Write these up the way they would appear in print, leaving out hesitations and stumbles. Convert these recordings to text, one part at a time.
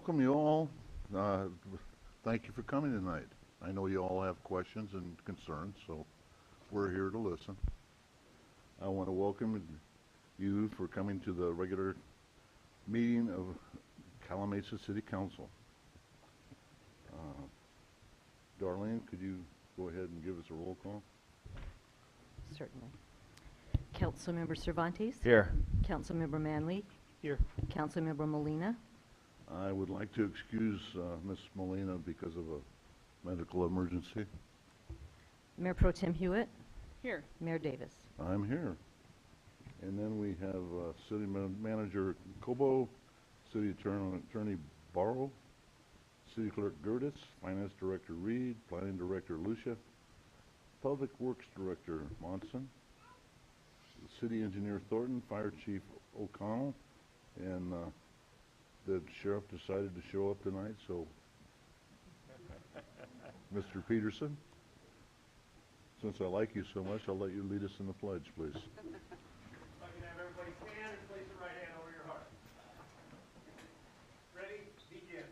welcome you all. Uh, Thank you for coming tonight. I know you all have questions and concerns, so we're here to listen. I want to welcome you for coming to the regular meeting of Calimesa City Council. Darlene, could you go ahead and give us a roll call? Certainly. Councilmember Cervantes? Here. Councilmember Manley? Here. Councilmember Molina? I would like to excuse Ms. Molina because of a medical emergency. Mayor Pro Tem Hewitt? Here. Mayor Davis? I'm here. And then we have City Manager Cobo, City Attorney Barrow, City Clerk Gertis, Finance Director Reed, Planning Director Lucia, Public Works Director Monson, City Engineer Thornton, Fire Chief O'Connell, and the sheriff decided to show up tonight, so Mr. Peterson, since I like you so much, I'll let you lead us in the pledge, please. If I can have everybody stand and place the right hand over your heart. Ready? Begin.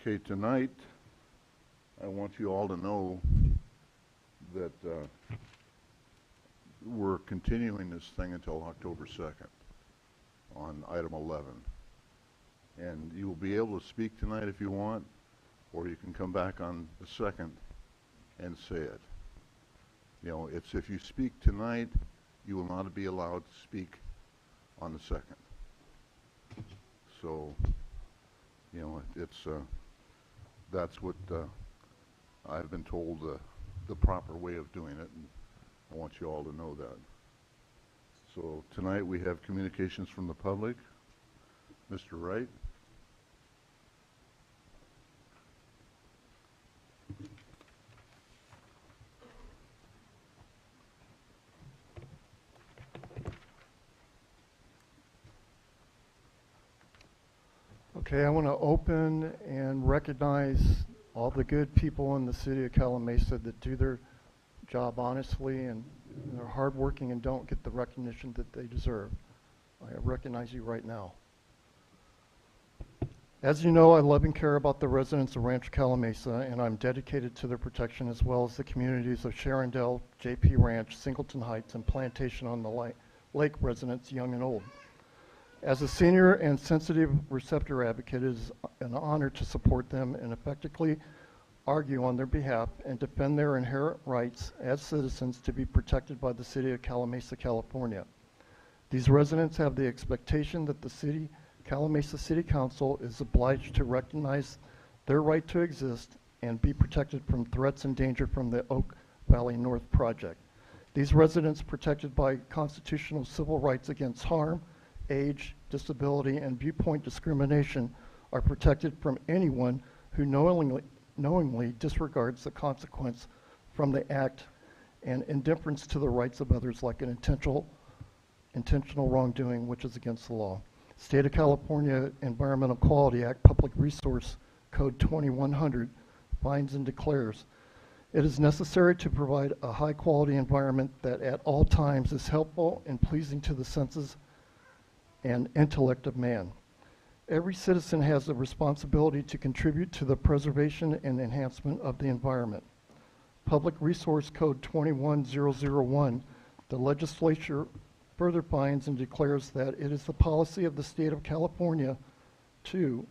Okay, tonight, I want you all to know that we're continuing this thing until October 2nd on item 11. And you will be able to speak tonight if you want, or you can come back on the 2nd and say it. You know, it's if you speak tonight, you will not be allowed to speak on the 2nd. So, you know, it's that's what I've been told the proper way of doing it, and I want you all to know that. So tonight we have communications from the public. Mr. Wright. Okay, I want to open and recognize all the good people in the city of Calimesa that do their job honestly and they're hardworking and don't get the recognition that they deserve. I recognize you right now. As you know, I love and care about the residents of Rancho Calimesa, and I'm dedicated to their protection as well as the communities of Sharondale, JP Ranch, Singleton Heights, and Plantation on the Lake residents, young and old. As a senior and sensitive receptor advocate, it is an honor to support them and effectively argue on their behalf and defend their inherent rights as citizens to be protected by the city of Calimesa, California. These residents have the expectation that the Calimesa City Council is obliged to recognize their right to exist and be protected from threats and danger from the Oak Valley North project. These residents protected by constitutional civil rights against harm, age, disability, and viewpoint discrimination are protected from anyone who knowingly disregards the consequence from the act and indifference to the rights of others, like an intentional wrongdoing which is against the law. State of California Environmental Quality Act Public Resource Code 2100 finds and declares it is necessary to provide a high quality environment that at all times is helpful and pleasing to the senses and intellect of man. Every citizen has the responsibility to contribute to the preservation and enhancement of the environment. Public Resource Code 21001, the legislature further finds and declares that it is the policy of the state of California to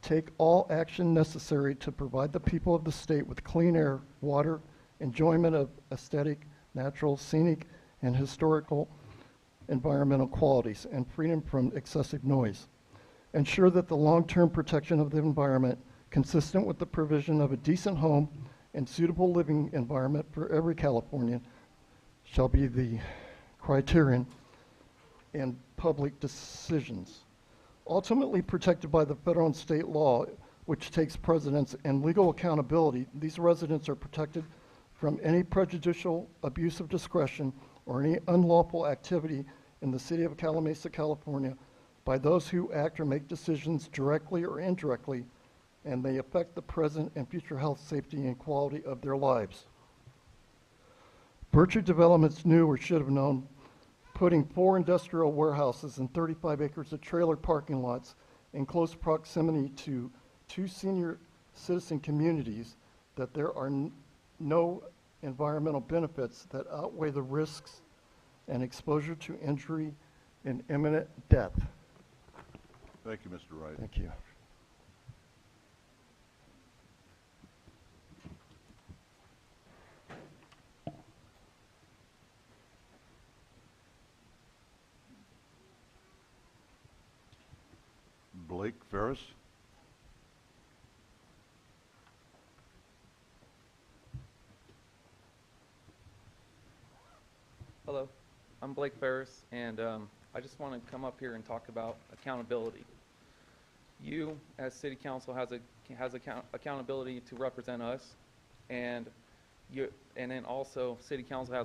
take all action necessary to provide the people of the state with clean air, water, enjoyment of aesthetic, natural, scenic, and historical environmental qualities, and freedom from excessive noise. Ensure that the long-term protection of the environment, consistent with the provision of a decent home and suitable living environment for every Californian, shall be the criterion in public decisions. Ultimately protected by the federal and state law, which takes precedence and legal accountability, these residents are protected from any prejudicial abuse of discretion or any unlawful activity in the city of Calimesa, California by those who act or make decisions directly or indirectly and may affect the present and future health, safety, and quality of their lives. Virtue Developments knew or should have known, putting 4 industrial warehouses and 35 acres of trailer parking lots in close proximity to 2 senior citizen communities, that there are no environmental benefits that outweigh the risks and exposure to injury and imminent death. Thank you, Mr. Wright. Thank you. Blake Ferris. Hello, I'm Blake Ferris, and I just want to come up here and talk about accountability. You, as City Council, has accountability to represent us, and then also City Council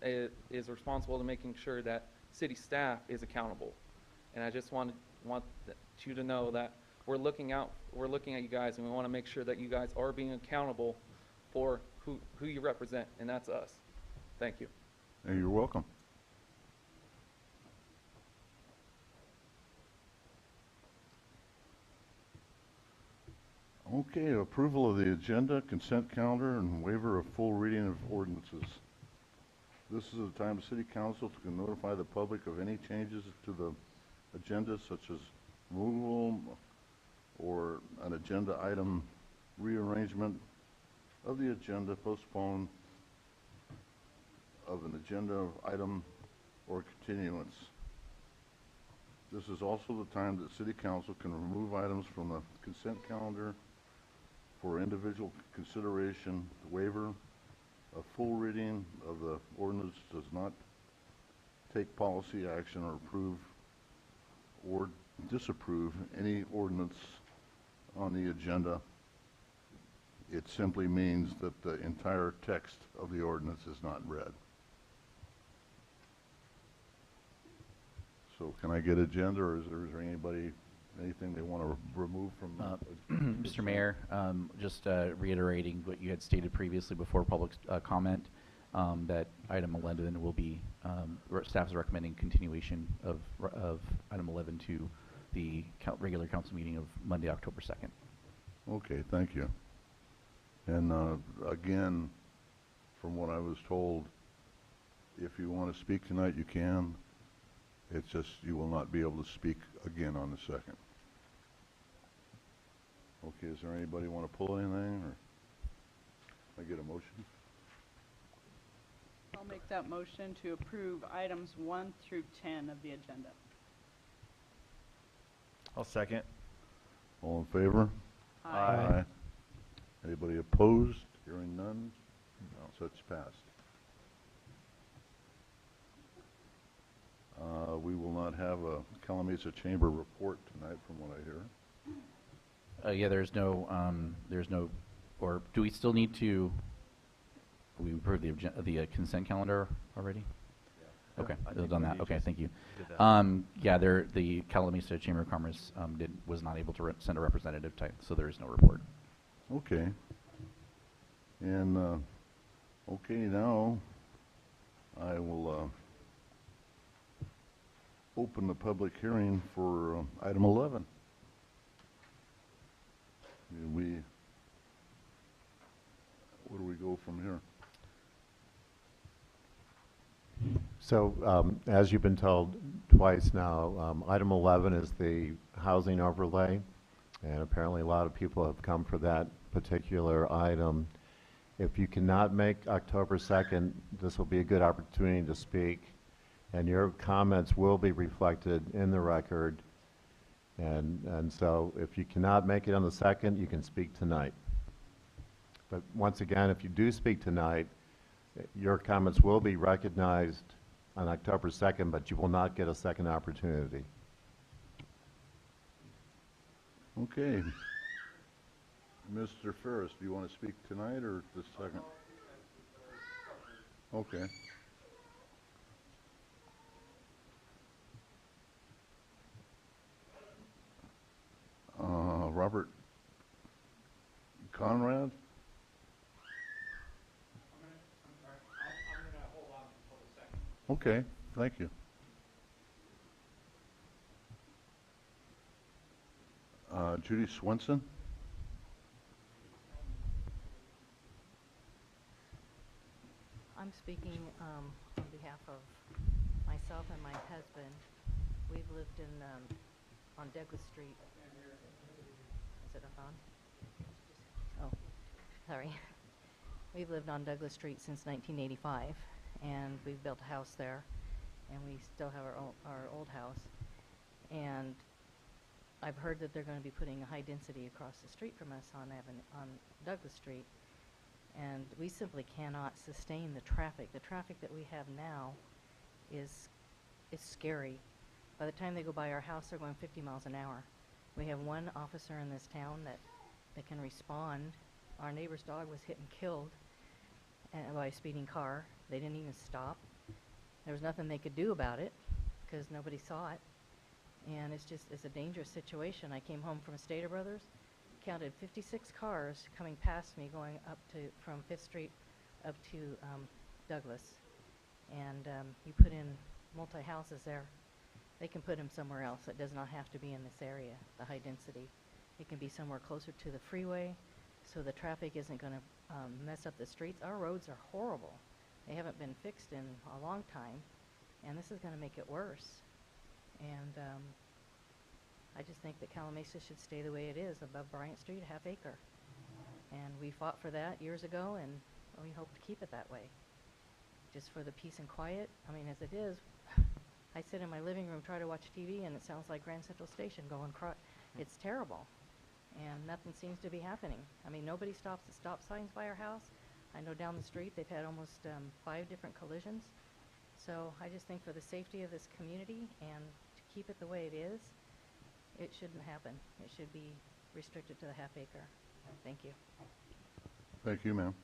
is responsible to making sure that city staff is accountable. And I just want you to know that we're looking at you guys, and we want to make sure that you guys are being accountable for who you represent, and that's us. Thank you. Hey, you're welcome. Okay, approval of the agenda, consent calendar, and waiver of full reading of ordinances. This is the time City Council to notify the public of any changes to the agenda, such as removal or an agenda item rearrangement of the agenda, postpone of an agenda item or continuance. This is also the time that City Council can remove items from the consent calendar for individual consideration. The waiver of full reading of the ordinance does not take policy action or approve or disapprove any ordinance on the agenda. It simply means that the entire text of the ordinance is not read. So can I get agenda, or is there anything they want to remove from? Mr. Mayor, just reiterating what you had stated previously before public comment, that item 11 will be, staff is recommending continuation of item 11 to the regular council meeting of Monday, October 2nd. Okay, thank you. And again, from what I was told, if you want to speak tonight, you can. It's just you will not be able to speak again on the 2nd. Okay, is there anybody want to pull anything, or can I get a motion? I'll make that motion to approve items 1 through 10 of the agenda. I'll second. All in favor? Aye. Anybody opposed? Hearing none? No. So it's passed. We will not have a Calimesa Chamber report tonight, from what I hear. Yeah, there's no, or do we still need to, we approved the consent calendar already? Yeah. Okay, I we've think done we that. Okay, just thank you. did that. Yeah, the Calimesa Chamber of Commerce was not able to send a representative type, so there is no report. Okay. And, okay, now I will open the public hearing for item 11. Where do we go from here? So, as you've been told twice now, item 11 is the housing overlay, and apparently a lot of people have come for that particular item. If you cannot make October 2nd, this will be a good opportunity to speak, and your comments will be reflected in the record. And so if you cannot make it on the 2nd, you can speak tonight. But once again, if you do speak tonight, your comments will be recognized on October 2nd, but you will not get a second opportunity. Okay. Mr. Ferris, do you want to speak tonight or the second? Okay. Robert Conrad? I'm gonna hold on until the second. Okay, thank you. Judy Swenson? I'm speaking on behalf of myself and my husband. We've lived on Douglas Street. Is it up on? Oh, sorry. We've lived on Douglas Street since 1985, and we've built a house there, and we still have our old house. And I've heard that they're going to be putting a high density across the street from us on Douglas Street, and we simply cannot sustain the traffic. The traffic that we have now is scary. By the time they go by our house, they're going 50 miles an hour. We have one officer in this town that can respond. Our neighbor's dog was hit and killed by a speeding car. They didn't even stop. There was nothing they could do about it because nobody saw it. And it's a dangerous situation. I came home from Stater Brothers, counted 56 cars coming past me going from 5th Street up to Douglas. And you put in multi-houses there. They can put them somewhere else. It does not have to be in this area, the high density. It can be somewhere closer to the freeway so the traffic isn't going to mess up the streets. Our roads are horrible. They haven't been fixed in a long time, and this is going to make it worse. And I just think that Calimesa should stay the way it is, above Bryant Street, half acre. And we fought for that years ago, and we hope to keep it that way. Just for the peace and quiet. I mean, as it is, I sit in my living room, try to watch TV, and it sounds like Grand Central Station going it's terrible. And nothing seems to be happening. I mean, nobody stops at stop signs by our house. I know down the street they've had almost 5 different collisions. So I just think for the safety of this community and to keep it the way it is, it shouldn't happen. It should be restricted to the half acre. Thank you. Thank you, ma'am.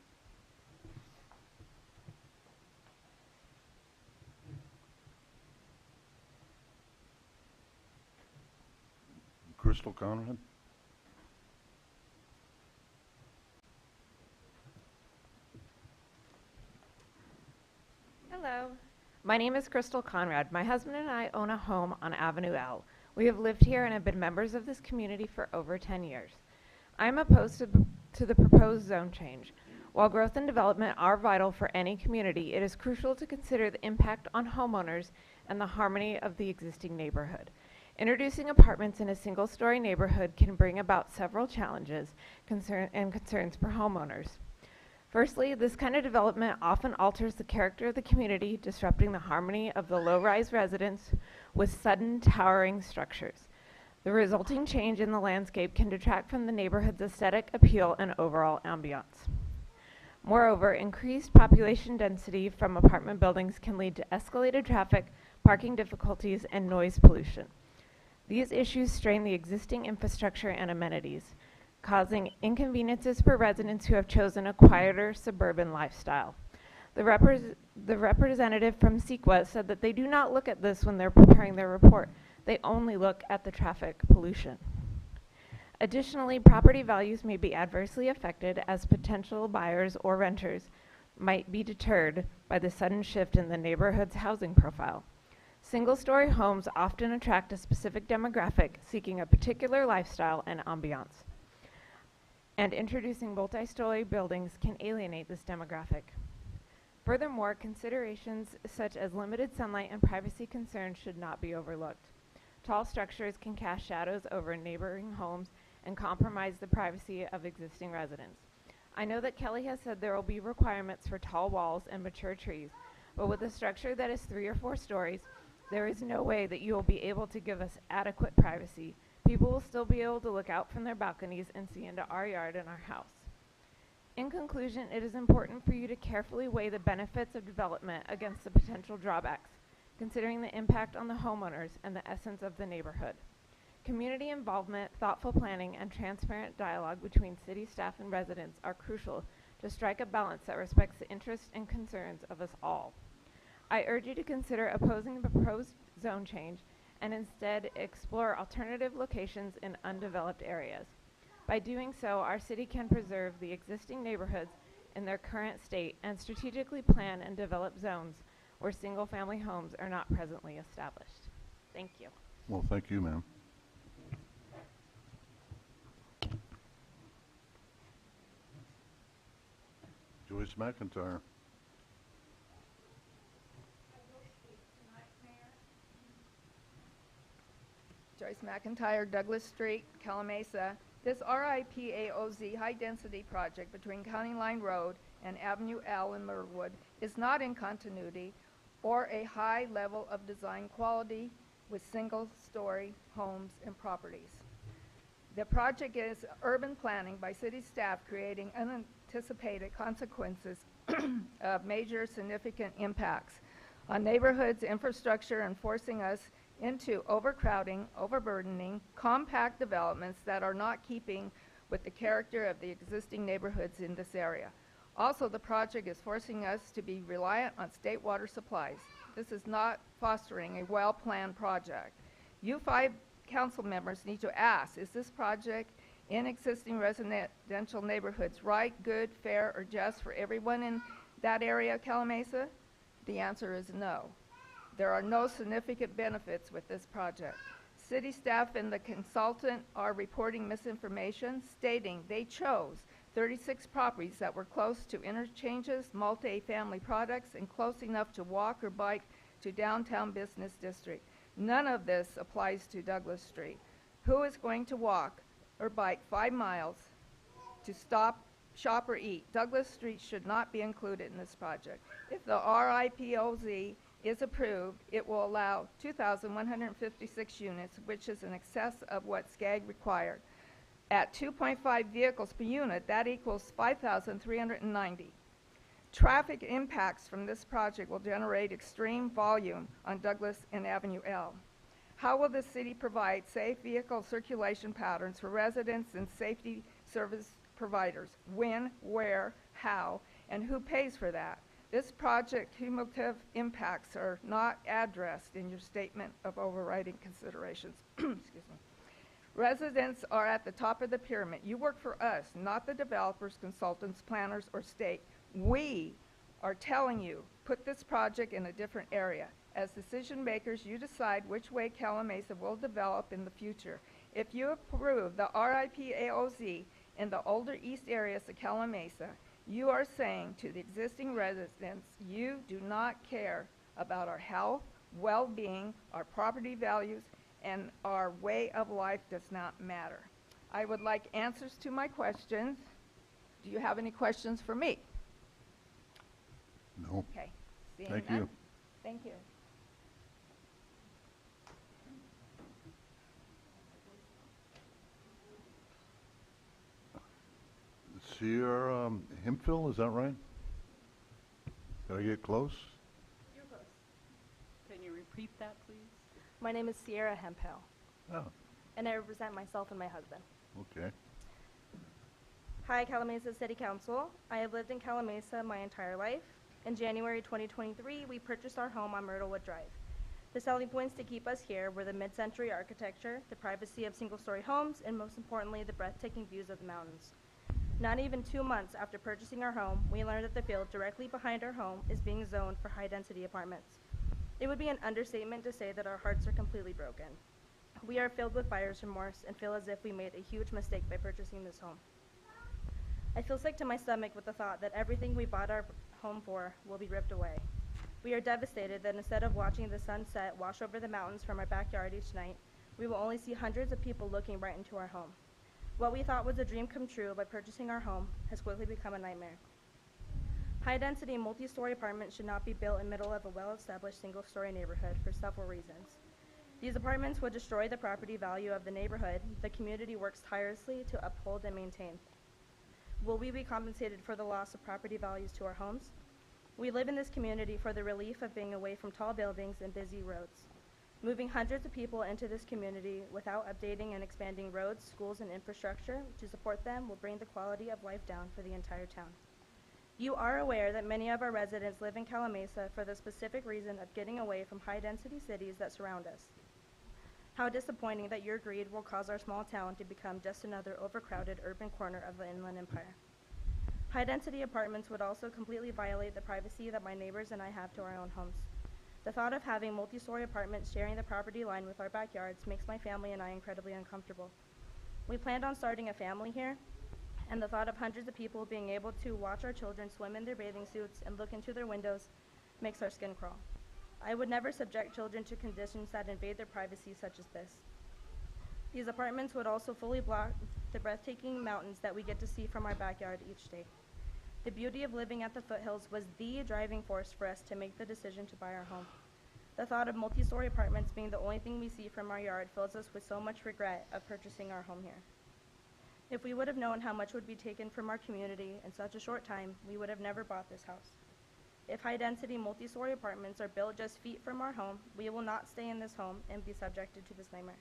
Crystal Conrad? Hello. My name is Crystal Conrad. My husband and I own a home on Avenue L. We have lived here and have been members of this community for over 10 years. I am opposed to the proposed zone change. While growth and development are vital for any community, it is crucial to consider the impact on homeowners and the harmony of the existing neighborhood. Introducing apartments in a single-story neighborhood can bring about several challenges and concerns for homeowners. Firstly, this kind of development often alters the character of the community, disrupting the harmony of the low-rise residents with sudden towering structures. The resulting change in the landscape can detract from the neighborhood's aesthetic appeal and overall ambiance. Moreover, increased population density from apartment buildings can lead to escalated traffic, parking difficulties, and noise pollution. These issues strain the existing infrastructure and amenities, causing inconveniences for residents who have chosen a quieter suburban lifestyle. The representative from CEQA said that they do not look at this when they're preparing their report. They only look at the traffic pollution. Additionally, property values may be adversely affected as potential buyers or renters might be deterred by the sudden shift in the neighborhood's housing profile. Single-story homes often attract a specific demographic seeking a particular lifestyle and ambiance. And introducing multi-story buildings can alienate this demographic. Furthermore, considerations such as limited sunlight and privacy concerns should not be overlooked. Tall structures can cast shadows over neighboring homes and compromise the privacy of existing residents. I know that Kelly has said there will be requirements for tall walls and mature trees, but with a structure that is 3 or 4 stories, there is no way that you will be able to give us adequate privacy. People will still be able to look out from their balconies and see into our yard and our house. In conclusion, it is important for you to carefully weigh the benefits of development against the potential drawbacks, considering the impact on the homeowners and the essence of the neighborhood. Community involvement, thoughtful planning, and transparent dialogue between city staff and residents are crucial to strike a balance that respects the interests and concerns of us all. I urge you to consider opposing the proposed zone change and instead explore alternative locations in undeveloped areas. By doing so, our city can preserve the existing neighborhoods in their current state and strategically plan and develop zones where single-family homes are not presently established. Thank you. Well, thank you, ma'am. Joyce McIntyre. Joyce McIntyre, Douglas Street, Calimesa. This RIPAOZ high-density project between County Line Road and Avenue L in Myrtlewood is not in continuity or a high level of design quality with single-story homes and properties. The project is urban planning by city staff creating unanticipated consequences of major significant impacts on neighborhoods, infrastructure, and forcing us into overcrowding, overburdening, compact developments that are not keeping with the character of the existing neighborhoods in this area. Also, the project is forcing us to be reliant on state water supplies. This is not fostering a well-planned project. You 5 council members need to ask, is this project in existing residential neighborhoods right, good, fair, or just for everyone in that area of Calimesa? The answer is no. There are no significant benefits with this project. City staff and the consultant are reporting misinformation, stating they chose 36 properties that were close to interchanges, multi-family products, and close enough to walk or bike to downtown business district. None of this applies to Douglas Street. Who is going to walk or bike 5 miles to stop, shop, or eat? Douglas Street should not be included in this project. If the RIPOZ is approved, it will allow 2,156 units, which is in excess of what SCAG required. At 2.5 vehicles per unit, that equals 5,390. Traffic impacts from this project will generate extreme volume on Douglas and Avenue L. How will the city provide safe vehicle circulation patterns for residents and safety service providers? When, where, how, and who pays for that? This project cumulative impacts are not addressed in your statement of overriding considerations. Excuse me. Residents are at the top of the pyramid. You work for us, not the developers, consultants, planners, or state. We are telling you, put this project in a different area. As decision makers, you decide which way Calimesa will develop in the future. If you approve the RIPAOZ in the older east areas of Calimesa, you are saying to the existing residents, you do not care about our health, well-being, our property values, and our way of life does not matter. I would like answers to my questions. Do you have any questions for me? No. Okay. Seeing Thank none. you. Thank you. Sierra Hemphill, is that right? Did I get close? You're close. Can you repeat that, please? My name is Sierra Hemphill, Oh, and I represent myself and my husband. okay. Hi, Calimesa City Council. I have lived in Calimesa my entire life. In January 2023, we purchased our home on Myrtlewood Drive. The selling points to keep us here were the mid-century architecture, the privacy of single-story homes, and most importantly, the breathtaking views of the mountains. Not even 2 months after purchasing our home, we learned that the field directly behind our home is being zoned for high-density apartments. It would be an understatement to say that our hearts are completely broken. We are filled with buyer's remorse and feel as if we made a huge mistake by purchasing this home. I feel sick to my stomach with the thought that everything we bought our home for will be ripped away. We are devastated that instead of watching the sunset wash over the mountains from our backyard each night, we will only see hundreds of people looking right into our home. What we thought was a dream come true by purchasing our home has quickly become a nightmare. High-density multi-story apartments should not be built in the middle of a well-established single-story neighborhood for several reasons. These apartments would destroy the property value of the neighborhood the community works tirelessly to uphold and maintain. Will we be compensated for the loss of property values to our homes? We live in this community for the relief of being away from tall buildings and busy roads. Moving hundreds of people into this community without updating and expanding roads, schools, and infrastructure to support them will bring the quality of life down for the entire town. You are aware that many of our residents live in Calimesa for the specific reason of getting away from high-density cities that surround us. How disappointing that your greed will cause our small town to become just another overcrowded urban corner of the Inland Empire. High-density apartments would also completely violate the privacy that my neighbors and I have to our own homes. The thought of having multi-story apartments sharing the property line with our backyards makes my family and I incredibly uncomfortable. We planned on starting a family here, and the thought of hundreds of people being able to watch our children swim in their bathing suits and look into their windows makes our skin crawl. I would never subject children to conditions that invade their privacy such as this. These apartments would also fully block the breathtaking mountains that we get to see from our backyard each day. The beauty of living at the foothills was the driving force for us to make the decision to buy our home. The thought of multi-story apartments being the only thing we see from our yard fills us with so much regret of purchasing our home here. If we would have known how much would be taken from our community in such a short time, we would have never bought this house. If high-density multi-story apartments are built just feet from our home, we will not stay in this home and be subjected to this nightmare.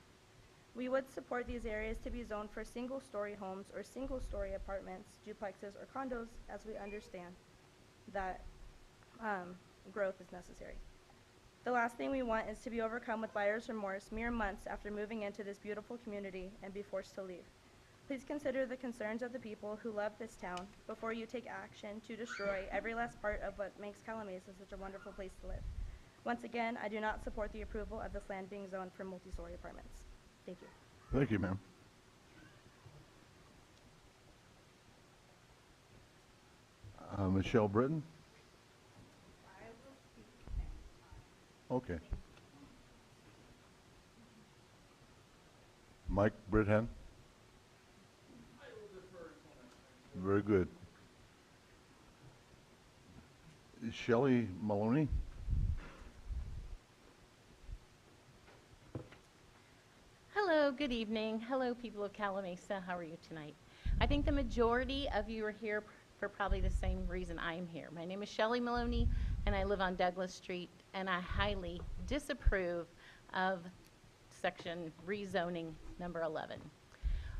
We would support these areas to be zoned for single-story homes or single-story apartments, duplexes, or condos, as we understand that growth is necessary. The last thing we want is to be overcome with buyer's remorse mere months after moving into this beautiful community and be forced to leave. Please consider the concerns of the people who love this town before you take action to destroy every last part of what makes Calimesa such a wonderful place to live. Once again, I do not support the approval of this land being zoned for multi-story apartments. Thank you. Thank you, ma'am. Michelle Britton? Okay. Mike Britton? Very good. Shelley Maloney? Hello, good evening. Hello, people of Calimesa. How are you tonight? I think the majority of you are here for probably the same reason I am here. My name is Shelley Maloney, and I live on Douglas Street, and I highly disapprove of section rezoning number 11.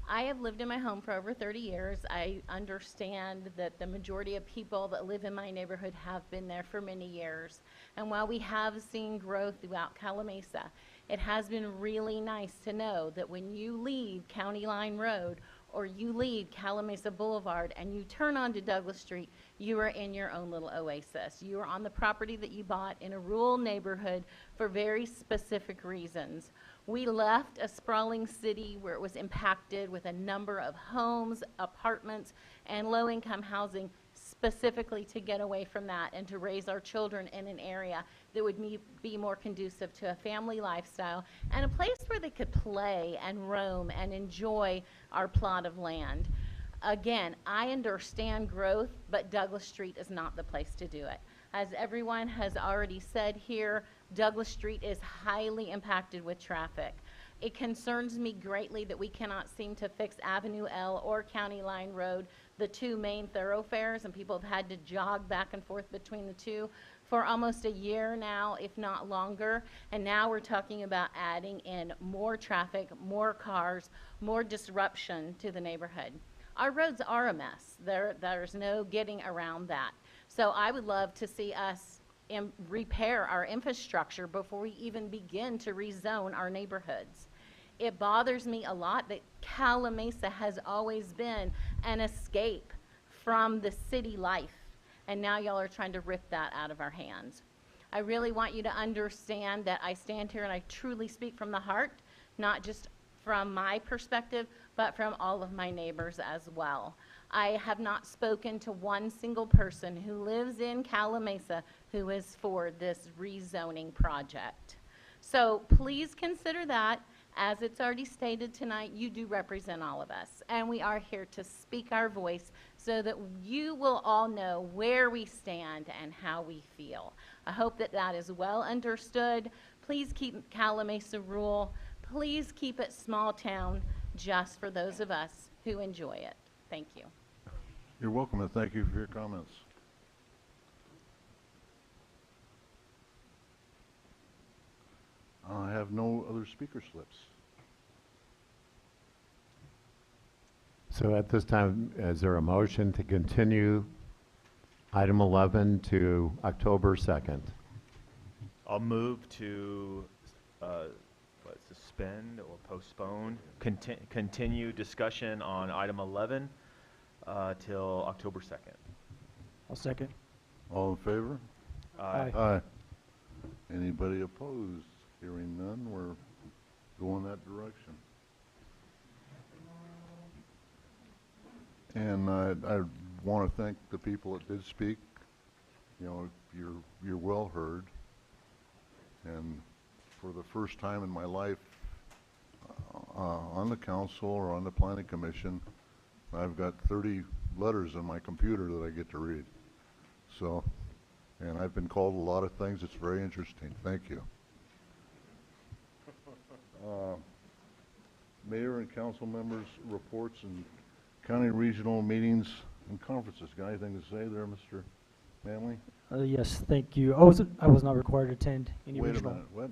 I have lived in my home for over 30 years. I understand that the majority of people that live in my neighborhood have been there for many years. And while we have seen growth throughout Calimesa, it has been really nice to know that when you leave County Line Road or you leave Calimesa Boulevard and you turn onto Douglas Street, you are in your own little oasis. You are on the property that you bought in a rural neighborhood for very specific reasons. We left a sprawling city where it was impacted with a number of homes, apartments, and low-income housing specifically to get away from that and to raise our children in an area that would be more conducive to a family lifestyle and a place where they could play and roam and enjoy our plot of land. Again, I understand growth, but Douglas Street is not the place to do it. As everyone has already said here, Douglas Street is highly impacted with traffic. It concerns me greatly that we cannot seem to fix Avenue L or County Line Road, the two main thoroughfares, and people have had to jog back and forth between the two for almost a year now, if not longer. And now we're talking about adding in more traffic, more cars, more disruption to the neighborhood. Our roads are a mess. There's no getting around that. So I would love to see us repair our infrastructure before we even begin to rezone our neighborhoods. It bothers me a lot that Calimesa has always been an escape from the city life, and now y'all are trying to rip that out of our hands. I really want you to understand that I stand here and I truly speak from the heart, not just from my perspective, but from all of my neighbors as well. I have not spoken to one single person who lives in Calimesa who is for this rezoning project. So please consider that. As it's already stated tonight, you do represent all of us, and we are here to speak our voice so that you will all know where we stand and how we feel. I hope that that is well understood. Please keep Calimesa rural. Please keep it small town just for those of us who enjoy it. Thank you. You're welcome, and thank you for your comments. I have no other speaker slips. So at this time, is there a motion to continue Item 11 to October 2nd. I'll move to suspend or postpone, continue discussion on item 11 till October 2nd. I'll second. All in favor? Aye. Aye. Anybody opposed? Hearing none, we're going that direction. And I want to thank the people that did speak. You know, you're well heard. And for the first time in my life on the council or on the planning commission, I've got 30 letters on my computer that I get to read. So, and I've been called a lot of things. It's very interesting. Thank you. Mayor and council members' reports and county regional meetings and conferences. Got anything to say there, Mr. Manley? Yes, thank you. I was not required to attend any Wait a regional. minute. What?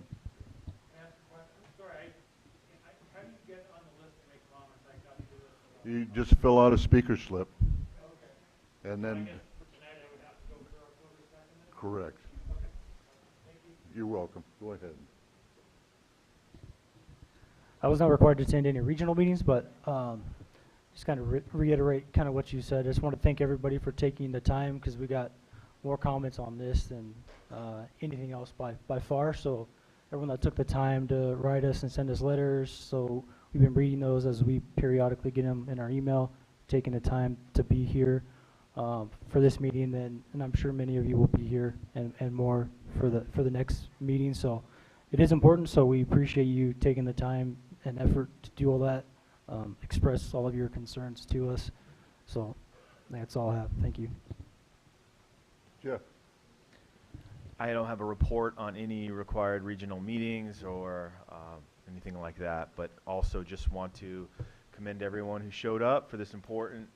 Ask a question. Sorry, how do you get on the list to make comments? I got to do this. You just fill out a speaker slip. Okay. And I then, guess for tonight I would have to go for October 2nd then? correct. Okay. Thank you. You're welcome. Go ahead. I was not required to attend any regional meetings, but just kind of reiterate kind of what you said. I just want to thank everybody for taking the time because we got more comments on this than anything else by far. So everyone that took the time to write us and send us letters. So we've been reading those as we periodically get them in our email, taking the time to be here for this meeting. And I'm sure many of you will be here and more for the next meeting. So it is important. So we appreciate you taking the time and effort to do all that, express all of your concerns to us. So that's all I have. Thank you. Jeff. I don't have a report on any required regional meetings or anything like that, but also just want to commend everyone who showed up for this important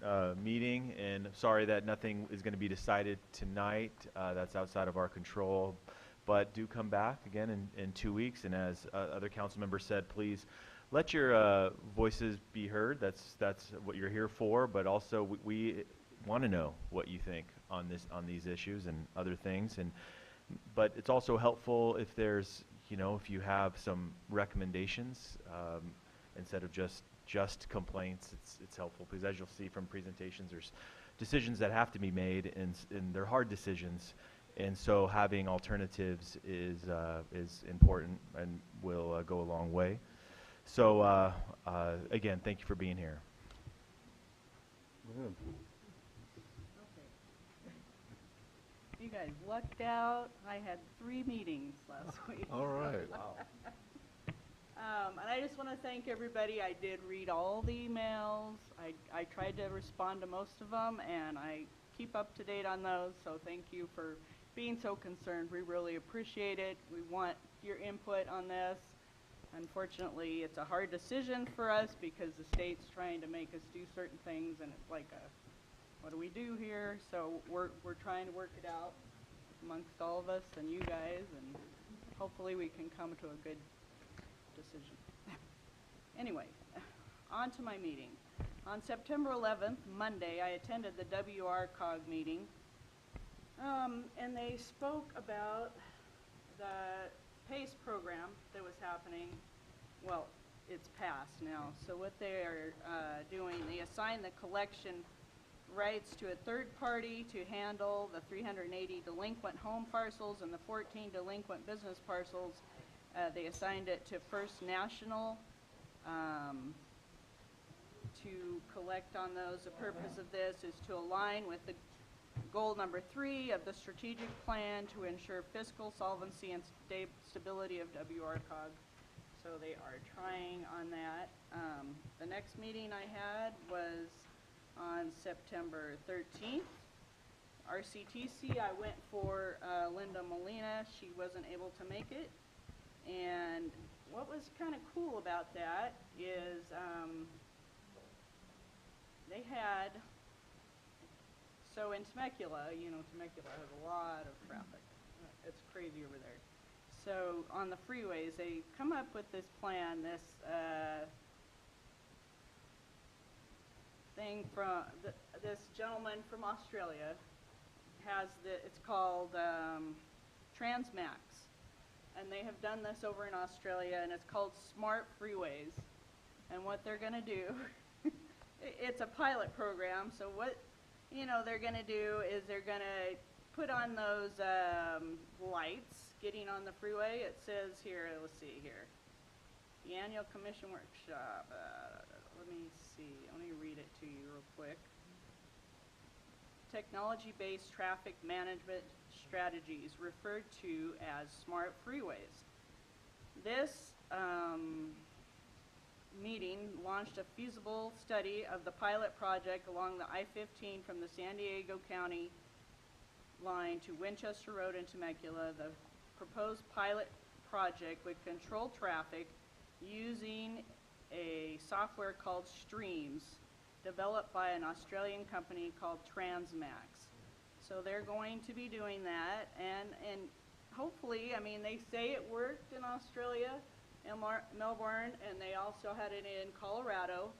meeting, and sorry that nothing is going to be decided tonight. That's outside of our control, but do come back again in 2 weeks, and as other council members said, please let your voices be heard. That's what you're here for, but also we want to know what you think on these issues and other things, but it's also helpful if there's, if you have some recommendations instead of just complaints. It's helpful because, as you'll see from presentations, there's decisions that have to be made, and they're hard decisions, and so having alternatives is important and will go a long way. So again, thank you for being here. Go You guys lucked out. I had 3 meetings last week. All right. Wow. And I just want to thank everybody. I did read all the emails. I tried to respond to most of them, and I keep up to date on those. So thank you for being so concerned. We really appreciate it. We want your input on this. Unfortunately, it's a hard decision for us because the state's trying to make us do certain things, and it's like what do we do here? So we're trying to work it out amongst all of us and you guys, and hopefully we can come to a good decision. Anyway, on to my meeting. On September 11th, Monday, I attended the WRCOG meeting, and they spoke about the PACE program that was happening. Well, it's passed now. So what they are doing, they assign the collection rights to a third party to handle the 380 delinquent home parcels and the 14 delinquent business parcels. They assigned it to First National to collect on those. The purpose of this is to align with the goal number 3 of the strategic plan to ensure fiscal solvency and stability of WRCOG. So they are trying on that. The next meeting I had was on September 13th. RCTC, I went for Linda Molina. She wasn't able to make it. And what was kind of cool about that is they had, so in Temecula, Temecula has a lot of traffic. It's crazy over there. So on the freeways, they come up with this plan, this thing from this gentleman from Australia it's called Transmax. And they have done this over in Australia, and it's called Smart Freeways. And what they're going to do, it's a pilot program, so what they're going to do is they're going to put on those lights getting on the freeway. It says here, let's see here, the annual commission workshop. Let me see, let me read it to you real quick. Technology-based traffic management strategies, referred to as smart freeways. This meeting launched a feasible study of the pilot project along the I-15 from the San Diego County line to Winchester Road in Temecula. The proposed pilot project would control traffic using a software called Streams, developed by an Australian company called Transmax. So they're going to be doing that, and hopefully, I mean, they say it worked in Australia, in Melbourne, and they also had it in Colorado.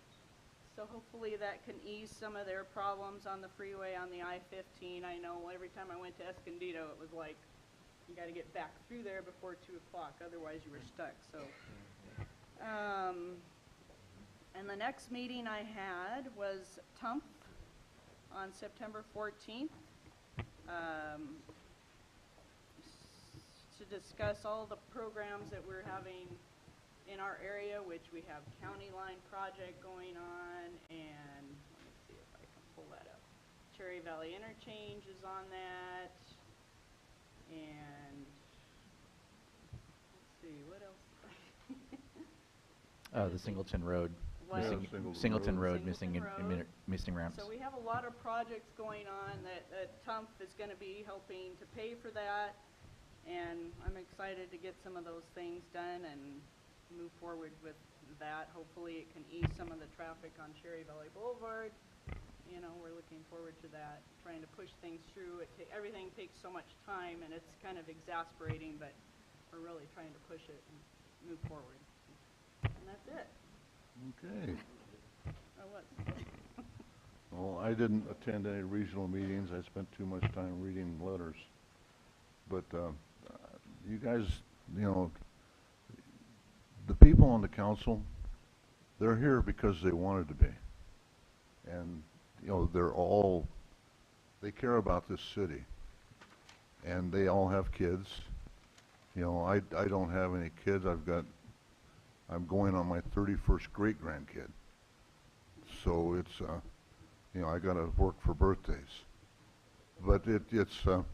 So hopefully that can ease some of their problems on the freeway on the I-15. I know every time I went to Escondido, it was like, you got to get back through there before 2 o'clock, otherwise you were stuck. So, and the next meeting I had was TUMP on September 14th to discuss all the programs that we're having in our area, which we have County Line Project going on, and let me see if I can pull that up. Cherry Valley Interchange is on that, and let's see, what else? The Singleton Road. What? Singleton Road, Singleton Road. missing ramps. So we have a lot of projects going on that TUMP is going to be helping to pay for that, and I'm excited to get some of those things done and move forward with that. Hopefully it can ease some of the traffic on Cherry Valley Boulevard. You know, we're looking forward to that, trying to push things through. Everything takes so much time, and it's kind of exasperating, but we're really trying to push it and move forward. And that's it. Okay. Oh, what? Well, I didn't attend any regional meetings. I spent too much time reading letters. But you guys, you know, the people on the council, they're here because they wanted to be. And, you know, they care about this city. And they all have kids. You know, I don't have any kids. I'm going on my 31st great-grandkid. So it's, you know, I got to work for birthdays. But it's, you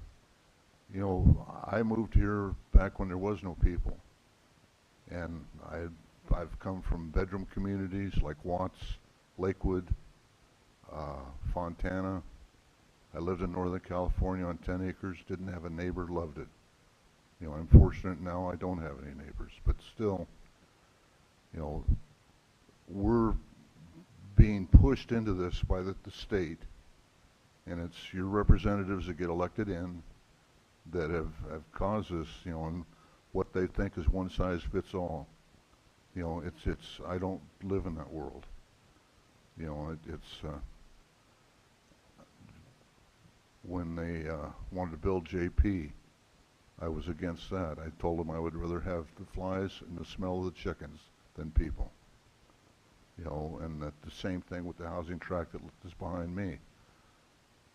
know, I moved here back when there was no people. And I've come from bedroom communities like Watts, Lakewood, Fontana. I lived in Northern California on 10 acres, didn't have a neighbor, loved it. You know, I'm fortunate now I don't have any neighbors, but still, you know, we're being pushed into this by the state, and it's your representatives that get elected in that have caused this, you know, and what they think is one size fits all. You know, it's I don't live in that world. You know, when they wanted to build JP, I was against that. I told them I would rather have the flies and the smell of the chickens than people. You know, and that the same thing with the housing tract that is behind me.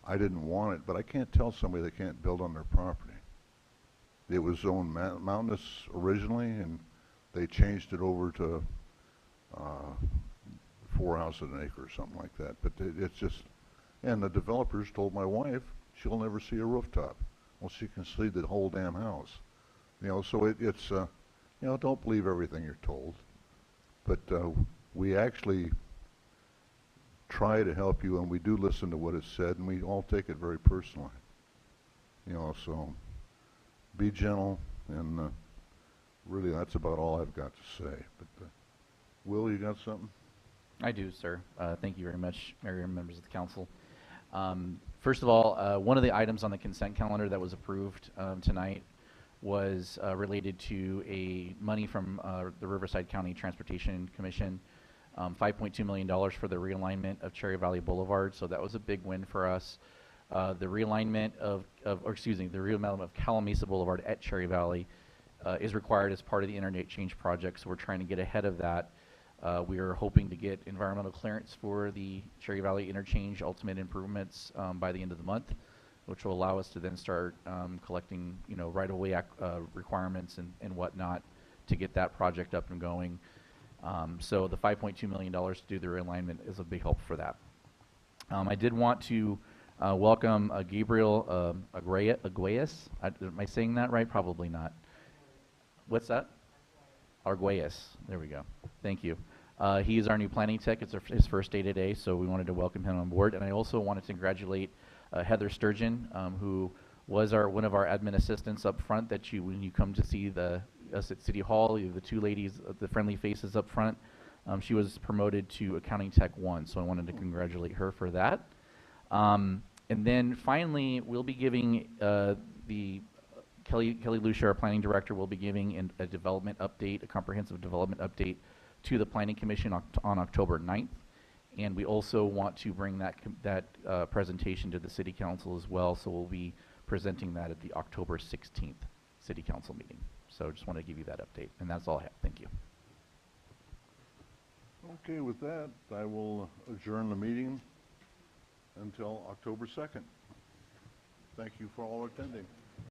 I didn't want it, but I can't tell somebody they can't build on their property. It was zoned mountainous originally, and they changed it over to 4 houses an acre or something like that. But it's just, and the developers told my wife she'll never see a rooftop. Well, she can see the whole damn house. You know, so it's, you know, don't believe everything you're told. But we actually try to help you, and we do listen to what is said, and we all take it very personally. You know, so be gentle, and really that's about all I've got to say. But Will, you got something? I do, sir. Thank you very much, Mayor and members of the council. First of all, one of the items on the consent calendar that was approved tonight was related to money from the Riverside County Transportation Commission, $5.2 million for the realignment of Cherry Valley Boulevard. So that was a big win for us. The realignment or excuse me, the realignment of Calimesa Boulevard at Cherry Valley is required as part of the interchange project, so we're trying to get ahead of that. We are hoping to get environmental clearance for the Cherry Valley interchange ultimate improvements by the end of the month, which will allow us to then start collecting, right-of-way requirements and whatnot to get that project up and going. So the $5.2 million to do the realignment is a big help for that. I did want to welcome Gabriel Arguelles. Am I saying that right? Probably not. What's that? Arguelles. There we go. Thank you. He is our new planning tech. It's his first day today, so we wanted to welcome him on board. And I also wanted to congratulate Heather Sturgeon, who was one of our admin assistants up front. When you come to see us at City Hall, you have the two ladies, the friendly faces up front. She was promoted to Accounting Tech 1, so I wanted to congratulate her for that. And then finally, we'll be giving Kelly Lucia, our planning director, will be giving a development update, a comprehensive development update to the Planning Commission on October 9th. And we also want to bring that presentation to the City Council as well, so we'll be presenting that at the October 16th City Council meeting. So just want to give you that update, and that's all I have. Thank you. Okay, with that, I will adjourn the meeting until October 2nd. Thank you for all attending.